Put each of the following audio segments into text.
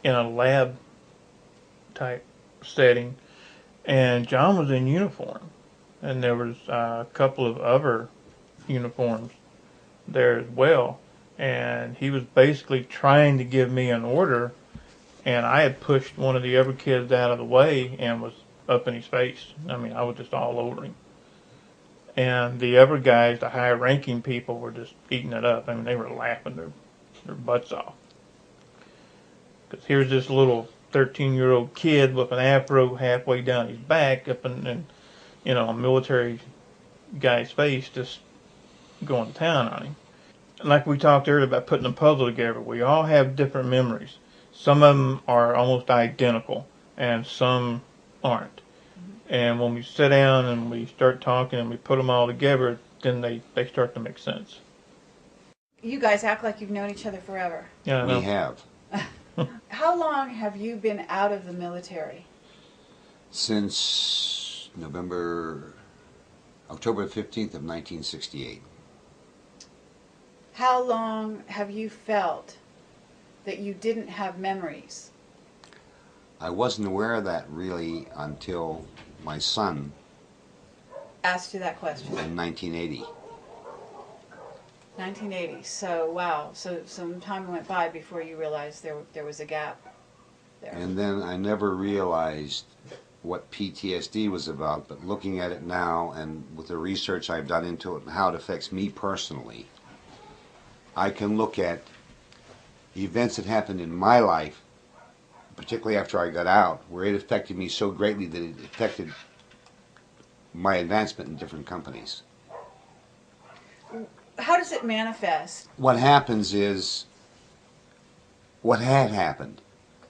in a lab type setting, and John was in uniform, and there was a couple of other uniforms there as well, and he was basically trying to give me an order, and I had pushed one of the other kids out of the way and was up in his face. I mean, I was just all over him. And the other guys, the higher ranking people, were just eating it up. I mean, they were laughing their butts off. Because here's this little 13-year-old kid with an afro halfway down his back up in a military guy's face, just going to town on him. And like we talked earlier about putting a puzzle together, we all have different memories. Some of them are almost identical, and some aren't. And when we sit down and we start talking and we put them all together, then they start to make sense. You guys act like you've known each other forever. Yeah, I know. We have. How long have you been out of the military? Since October 15th of 1968. How long have you felt that you didn't have memories? I wasn't aware of that really until my son Asked you that question. in 1980. 1980. So, wow. So some time went by before you realized there was a gap there. And then I never realized what PTSD was about, but looking at it now and with the research I've done into it and how it affects me personally, I can look at events that happened in my life, particularly after I got out, where it affected me so greatly that it affected my advancement in different companies. How does it manifest? What happens is, what had happened,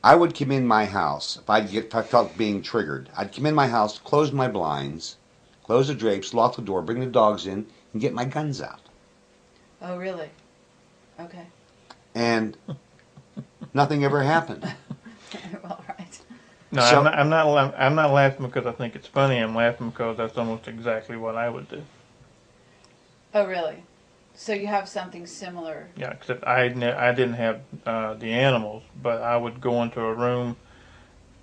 I would come in my house, if I felt being triggered, I'd come in my house, close my blinds, close the drapes, lock the door, bring the dogs in, and get my guns out. Oh, really? Okay. And nothing ever happened. Well, right. No, So- I'm not laughing because I think it's funny. I'm laughing because that's almost exactly what I would do. Oh, really? So you have something similar. Yeah, except I didn't have the animals, but I would go into a room,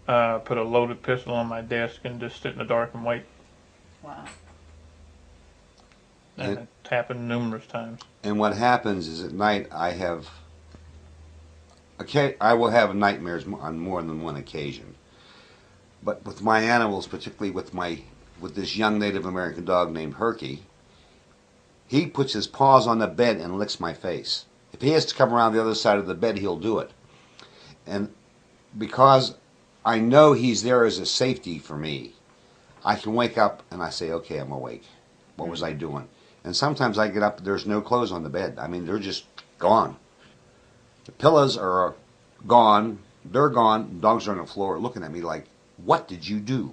put a loaded pistol on my desk, and just sit in the dark and wait. Wow. And it's happened numerous times. And what happens is at night I will have nightmares on more than one occasion. But with my animals, particularly with this young Native American dog named Herky, he puts his paws on the bed and licks my face. If he has to come around the other side of the bed, he'll do it. And because I know he's there as a safety for me, I can wake up and I say, okay, I'm awake. What was I doing? And sometimes I get up, there's no clothes on the bed. I mean, they're just gone. The pillows are gone. They're gone. Dogs are on the floor looking at me like, what did you do?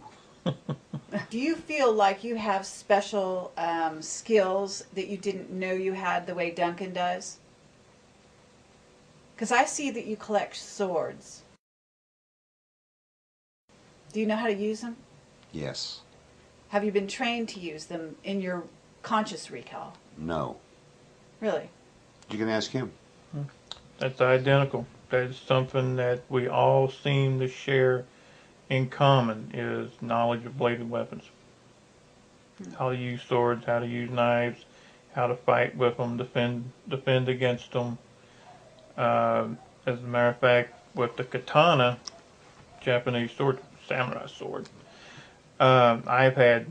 Do you feel like you have special skills that you didn't know you had the way Duncan does? Because I see that you collect swords. Do you know how to use them? Yes. Have you been trained to use them in your conscious recall? No. Really? You can ask him. That's identical. That's something that we all seem to share in common, is knowledge of bladed weapons. How to use swords, how to use knives, how to fight with them, defend against them. As a matter of fact, with the katana, Japanese sword, samurai sword, I've had,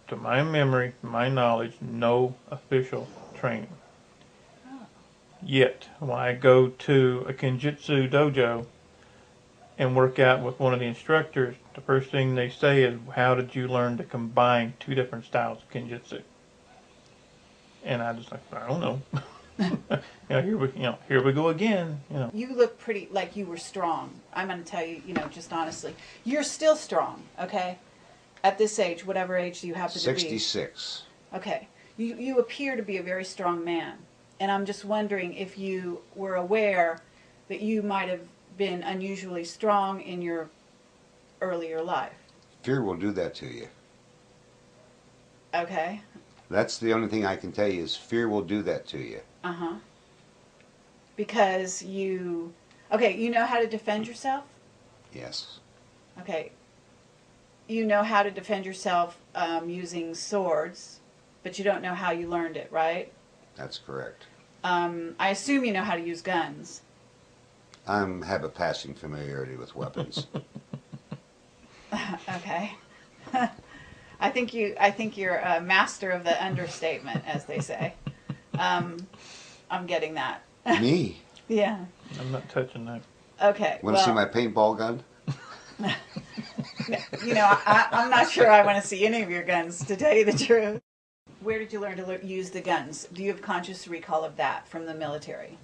to my memory, my knowledge, no official training. Yet, when I go to a Kenjutsu dojo and work out with one of the instructors, the first thing they say is, how did you learn to combine two different styles of Kenjutsu? And I just like, I don't know. Here we go again. You look pretty like you were strong. I'm going to tell you, just honestly. You're still strong, okay? At this age, whatever age you happen to be. 66. Okay. You appear to be a very strong man. And I'm just wondering if you were aware that you might have been unusually strong in your earlier life. Fear will do that to you. Okay. That's the only thing I can tell you is fear will do that to you. Uh-huh. because okay, you know how to defend yourself? Yes. Okay. You know how to defend yourself using swords, but you don't know how you learned it, right? That's correct. I assume you know how to use guns. I have a passing familiarity with weapons. Okay. I think you're a master of the understatement, as they say. I'm getting that. Me? Yeah. I'm not touching that. Okay. Want to see my paintball gun? I'm not sure I want to see any of your guns, to tell you the truth. Where did you learn to use the guns? Do you have conscious recall of that from the military?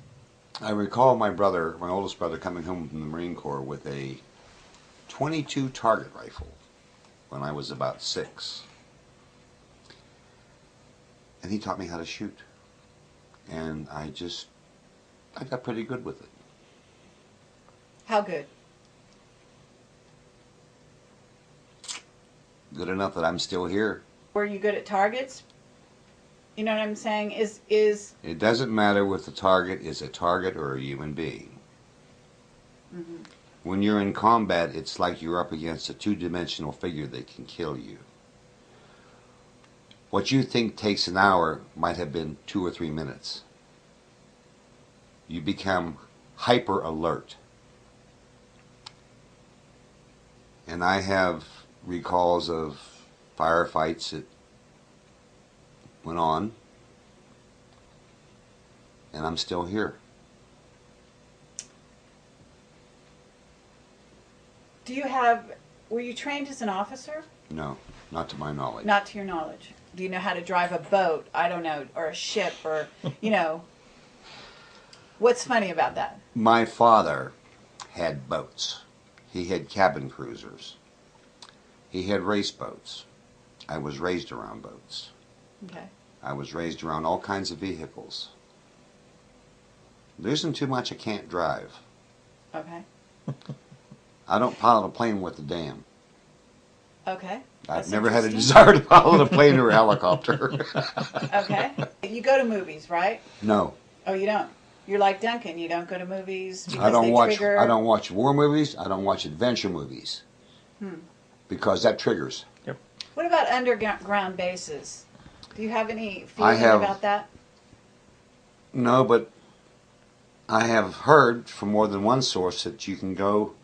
I recall my oldest brother, coming home from the Marine Corps with a .22 target rifle when I was about 6. And he taught me how to shoot. And I got pretty good with it. How good? Good enough that I'm still here. Were you good at targets? You know what I'm saying? Is It doesn't matter if the target is a target or a human being. mm-hmm. When you're in combat, it's like you're up against a two-dimensional figure that can kill you. What you think takes an hour might have been 2 or 3 minutes. You become hyper alert. And I have recalls of firefights that went on, and I'm still here. Were you trained as an officer? No, not to my knowledge. Not to your knowledge. Do you know how to drive a boat? I don't know, or a ship, or, what's funny about that? My father had boats. He had cabin cruisers. He had race boats. I was raised around boats. Okay. I was raised around all kinds of vehicles. There isn't too much I can't drive. Okay. I don't pilot a plane with a dam. Okay. I've never had a desire to pilot a plane or a helicopter. Okay. You go to movies, right? No. Oh, you don't? You're like Duncan. You don't go to movies because I don't they watch. trigger... I don't watch war movies. I don't watch adventure movies. Because that triggers. What about underground bases? Do you have any feeling about that? No, but I have heard from more than one source that you can go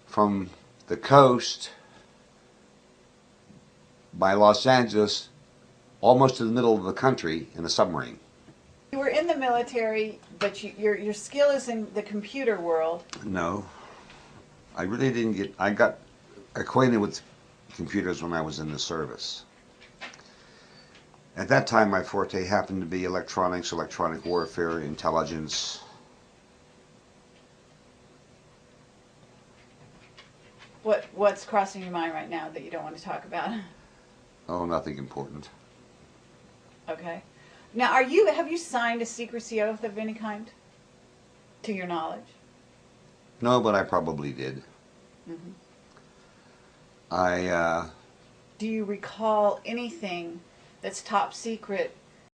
from the coast by Los Angeles almost to the middle of the country in a submarine. You were in the military, but your skill is in the computer world. No, I really didn't get. I got acquainted with computers when I was in the service. At that time, my forte happened to be electronics, electronic warfare, intelligence. What's crossing your mind right now that you don't want to talk about? Oh, nothing important. Okay. Now, have you signed a secrecy oath of any kind, to your knowledge? No, but I probably did. Mm-hmm. I Do you recall anything that's top secret